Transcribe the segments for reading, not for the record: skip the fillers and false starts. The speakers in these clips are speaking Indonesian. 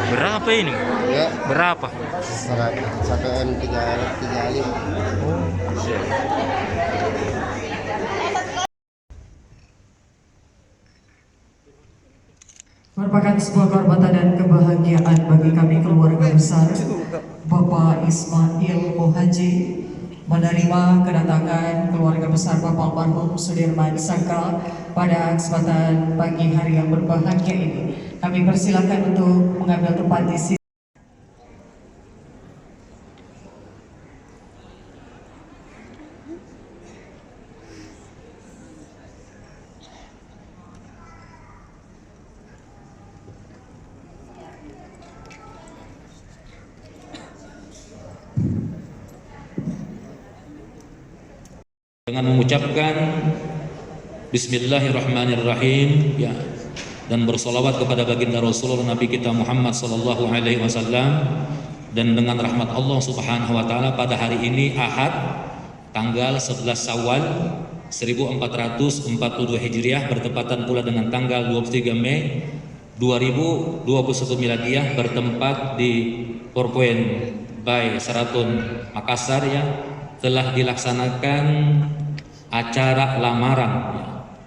Berapa ini? Ya, Berapa? 1 M 35. Merupakan sebuah kehormatan dan kebahagiaan bagi kami keluarga besar Bapak Ismail Muhaji menerima kedatangan keluarga besar Bapak almarhum Sudirman Saka pada kesempatan pagi hari yang berbahagia ini. Kami persilakan untuk mengambil tempat di sini. Dengan mengucapkan Bismillahirrahmanirrahim ya, dan bersolawat kepada baginda Rasulullah Nabi kita Muhammad sallallahu alaihi wasallam, dan dengan rahmat Allah Subhanahu wa taala pada hari ini Ahad tanggal 11 Syawal 1442 Hijriah bertepatan pula dengan tanggal 23 Mei 2021 Miladiyah bertempat di Porpoen by Seraton Makassar ya, telah dilaksanakan acara lamaran ya,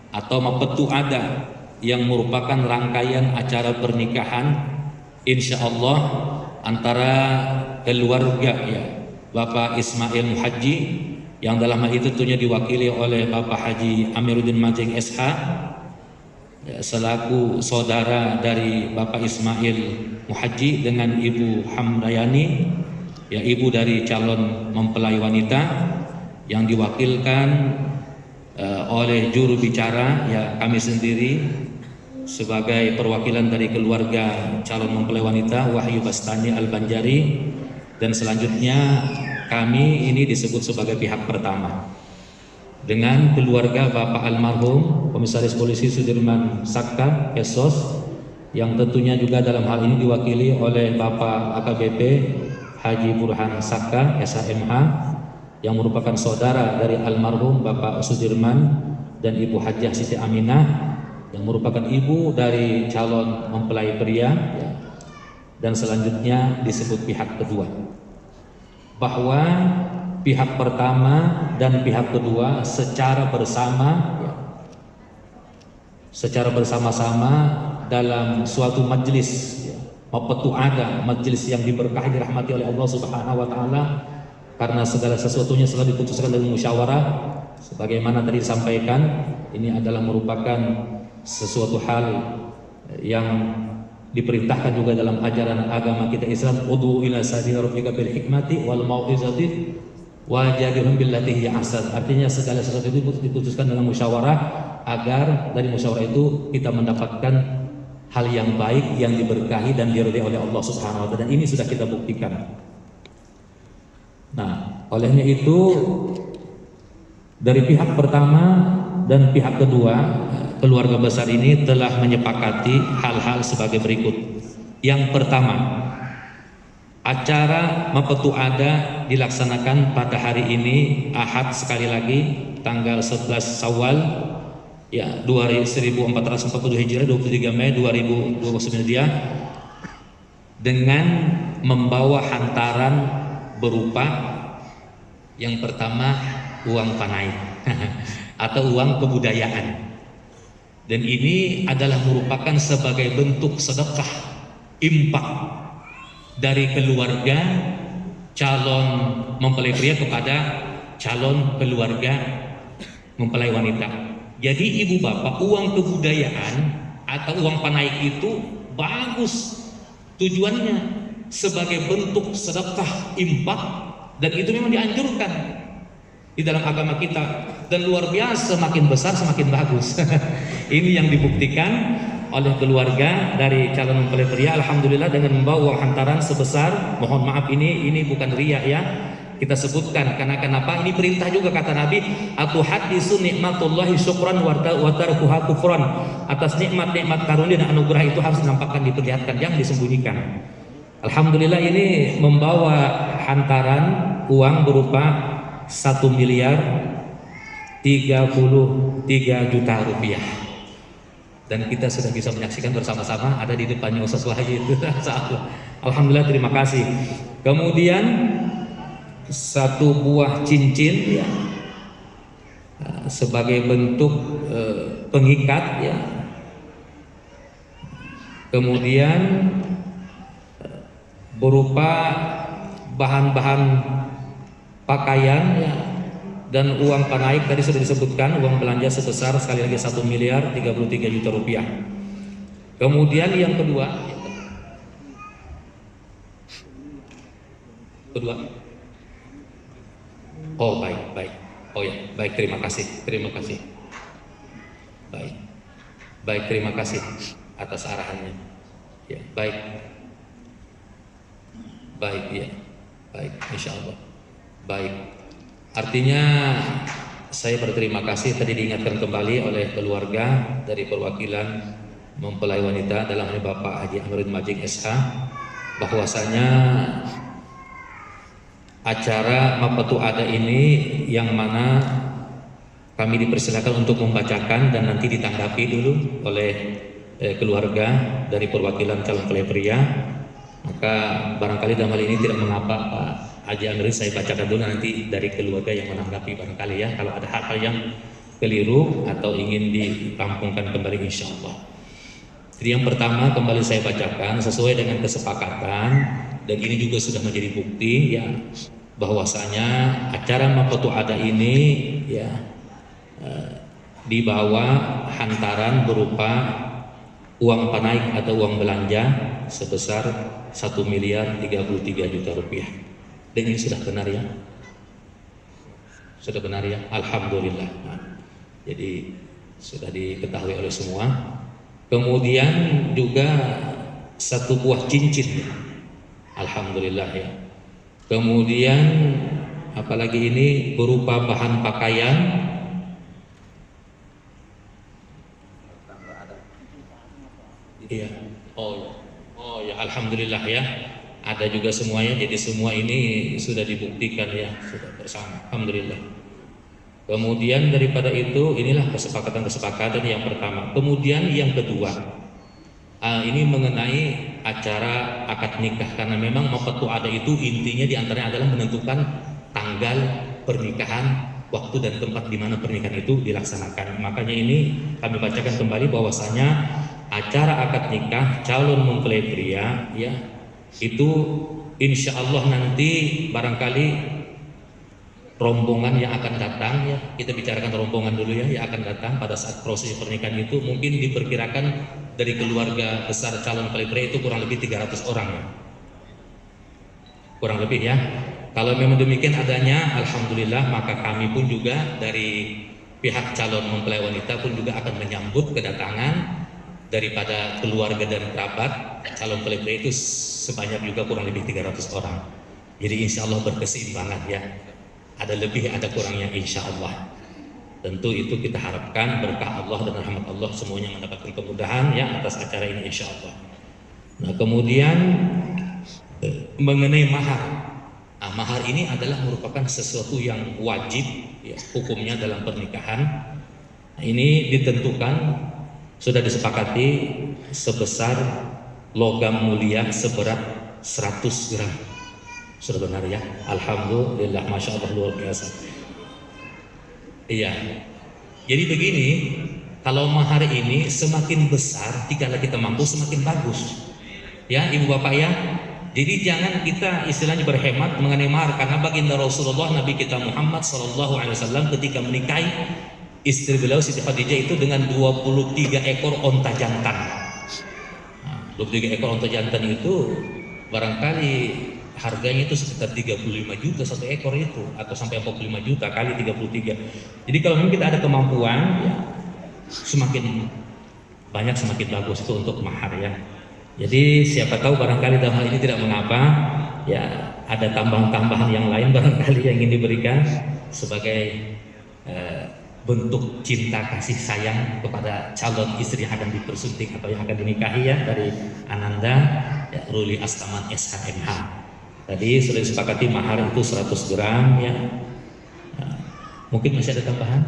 atau mapetu ada yang merupakan rangkaian acara pernikahan insya Allah antara keluarga ya Bapak Ismail Muhaji yang dalam hal itu tentunya diwakili oleh Bapak Haji Amiruddin Majeng SH ya, selaku saudara dari Bapak Ismail Muhaji dengan Ibu Hamdayani ya, ibu dari calon mempelai wanita yang diwakilkan oleh juru bicara ya kami sendiri sebagai perwakilan dari keluarga calon mempelai wanita Wahyu Bastani Al-Banjari, dan selanjutnya kami ini disebut sebagai pihak pertama dengan keluarga Bapak almarhum Komisaris Polisi Sudirman Saka Esos yang tentunya juga dalam hal ini diwakili oleh Bapak AKBP Haji Burhan Saka SHMH yang merupakan saudara dari almarhum Bapak Sudirman, dan Ibu Hajah Siti Aminah yang merupakan ibu dari calon mempelai pria ya. Dan selanjutnya disebut pihak kedua, bahwa pihak pertama dan pihak kedua secara bersama ya, secara bersama-sama dalam suatu majelis ya, mapetu ada majelis yang diberkahi dirahmati oleh Allah Subhanahu wa taala, karena segala sesuatunya selalu diputuskan dengan musyawarah sebagaimana tadi disampaikan. Ini adalah merupakan sesuatu hal yang diperintahkan juga dalam ajaran agama kita Islam, ud'u ila sabili rabbika bil hikmati wal mau'izati wajadilhum billati hiya ahsan. Artinya segala sesuatu itu diputuskan dengan musyawarah agar dari musyawarah itu kita mendapatkan hal yang baik yang diberkahi dan diridhai oleh Allah Subhanahu wa taala, dan ini sudah kita buktikan. Nah, olehnya itu dari pihak pertama dan pihak kedua keluarga besar ini telah menyepakati hal-hal sebagai berikut. Yang pertama, acara mapetu ada dilaksanakan pada hari ini Ahad sekali lagi tanggal 11 Syawal ya 1442 Hijriah 23 Mei 2029 dia dengan membawa hantaran berupa yang pertama uang panai atau uang kebudayaan, dan ini adalah merupakan sebagai bentuk sedekah impak dari keluarga calon mempelai pria kepada calon keluarga mempelai wanita. Jadi ibu bapak, uang kebudayaan atau uang panai itu bagus tujuannya sebagai bentuk sedekah impak, dan itu memang dianjurkan di dalam agama kita, dan luar biasa, semakin besar semakin bagus. Ini yang dibuktikan oleh keluarga dari calon mempelai pria, alhamdulillah, dengan membawa uang hantaran sebesar, mohon maaf ini bukan riya ya, kita sebutkan karena kenapa, ini perintah juga kata Nabi, atuhaddisu nikmatullahi syukran wa tarkuha kufran, atas nikmat-nikmat karunia dan anugerah itu harus dinampakkan, diperlihatkan, jangan disembunyikan. Alhamdulillah ini membawa hantaran uang berupa 1.033 juta rupiah, dan kita sudah bisa menyaksikan bersama-sama ada di depannya Ustaz Wahyu itu. Alhamdulillah, terima kasih. Kemudian satu buah cincin ya, sebagai bentuk pengikat ya. Kemudian berupa bahan-bahan pakaian ya, dan uang panaik tadi sudah disebutkan, uang belanja sebesar sekali lagi 1.033 juta rupiah. Kemudian yang kedua, oh baik, oh ya baik, terima kasih, baik terima kasih atas arahannya ya, baik ya, baik, insya Allah baik. Artinya saya berterima kasih, tadi diingatkan kembali oleh keluarga dari perwakilan mempelai wanita dalam hal Bapak Haji Amiruddin Majid SH, bahwasanya acara Mapatu Ada ini yang mana kami dipersilakan untuk membacakan dan nanti ditanggapi dulu oleh keluarga dari perwakilan calon mempelai pria, maka barangkali dalam hal ini tidak mengapa Pak Haji Amiruddin saya bacakan dulu, nanti dari keluarga yang menanggapi barangkali ya, kalau ada hal-hal yang keliru atau ingin dirampungkan kembali insya Allah. Jadi yang pertama kembali saya bacakan sesuai dengan kesepakatan, dan ini juga sudah menjadi bukti ya, bahwasanya acara Mapatu Ada ini ya dibawa hantaran berupa uang panaik atau uang belanja sebesar 1.033 juta rupiah. Dan ini sudah benar ya, sudah benar ya, alhamdulillah. Nah, jadi sudah diketahui oleh semua. Kemudian juga satu buah cincin, alhamdulillah ya. Kemudian apalagi ini berupa bahan pakaian, iya, oh ya, alhamdulillah ya. Ada juga semuanya, jadi semua ini sudah dibuktikan ya, sudah bersama, alhamdulillah. Kemudian daripada itu, inilah kesepakatan yang pertama. Kemudian yang kedua, ini mengenai acara akad nikah, karena memang Mapatu Ada itu intinya diantaranya adalah menentukan tanggal pernikahan, waktu dan tempat di mana pernikahan itu dilaksanakan. Makanya ini kami bacakan kembali bahwasanya acara akad nikah calon mempelai pria ya, itu insya Allah nanti barangkali rombongan yang akan datang ya, kita bicarakan rombongan dulu ya, yang akan datang pada saat proses pernikahan itu mungkin diperkirakan dari keluarga besar calon mempelai pria itu kurang lebih 300 orang ya, kurang lebih ya. Kalau memang demikian adanya, alhamdulillah, maka kami pun juga dari pihak calon mempelai wanita pun juga akan menyambut kedatangan daripada keluarga dan kerabat calon mempelai pria itu sebanyak juga kurang lebih 300 orang. Jadi insya Allah berkeseimbangan ya, ada lebih ada kurangnya insya Allah. Tentu itu kita harapkan berkah Allah dan rahmat Allah semuanya mendapatkan kemudahan ya atas acara ini insya Allah. Nah kemudian mengenai mahar, nah, mahar ini adalah merupakan sesuatu yang wajib ya, hukumnya dalam pernikahan. Nah, ini ditentukan, sudah disepakati sebesar logam mulia seberat 100 gram. Sudah benar ya, alhamdulillah, masya Allah, luar biasa. Iya, jadi begini, kalau mahar ini semakin besar, dikala kita mampu semakin bagus. Ya, ibu bapak ya. Jadi jangan kita istilahnya berhemat mengenai mahar, karena baginda Rasulullah Nabi kita Muhammad SAW ketika menikahi istri beliau Siti Khadijah itu dengan 23 ekor onta jantan. Nah, 23 ekor onta jantan itu barangkali harganya itu sekitar 35 juta satu ekor itu, atau sampai 45 juta kali 33. Jadi kalau memang kita ada kemampuan ya, semakin banyak semakin bagus itu untuk mahar ya. Jadi siapa tahu barangkali dalam hal ini tidak mengapa ya, ada tambahan-tambahan yang lain barangkali yang ingin diberikan sebagai bentuk cinta kasih sayang kepada calon istri yang akan dipersunting atau yang akan dinikahi ya, dari Ananda ya, Ruli Astaman SHMH. Tadi sudah disepakati mahar itu 100 gram ya. Mungkin masih ada tambahan?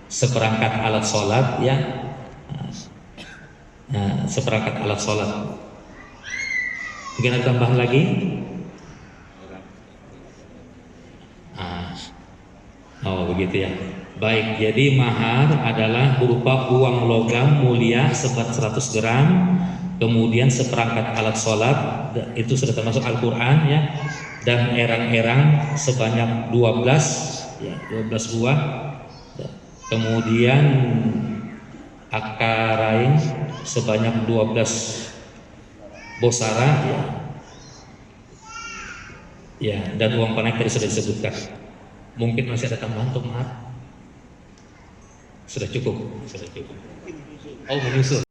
Seperangkat alat sholat ya. Seperangkat alat sholat. Mungkin ada tambahan lagi? Oh begitu ya. Baik, jadi mahar adalah berupa uang logam mulia seberat 100 gram, kemudian seperangkat alat sholat, itu sudah termasuk Al-Quran ya, dan erang-erang sebanyak 12 ya, 12 buah, kemudian akarain sebanyak 12 bosara ya, dan uang panek tadi sudah disebutkan. Mungkin masih ada tambahan untuk mahar? Sudah cukup. Oh menyusul.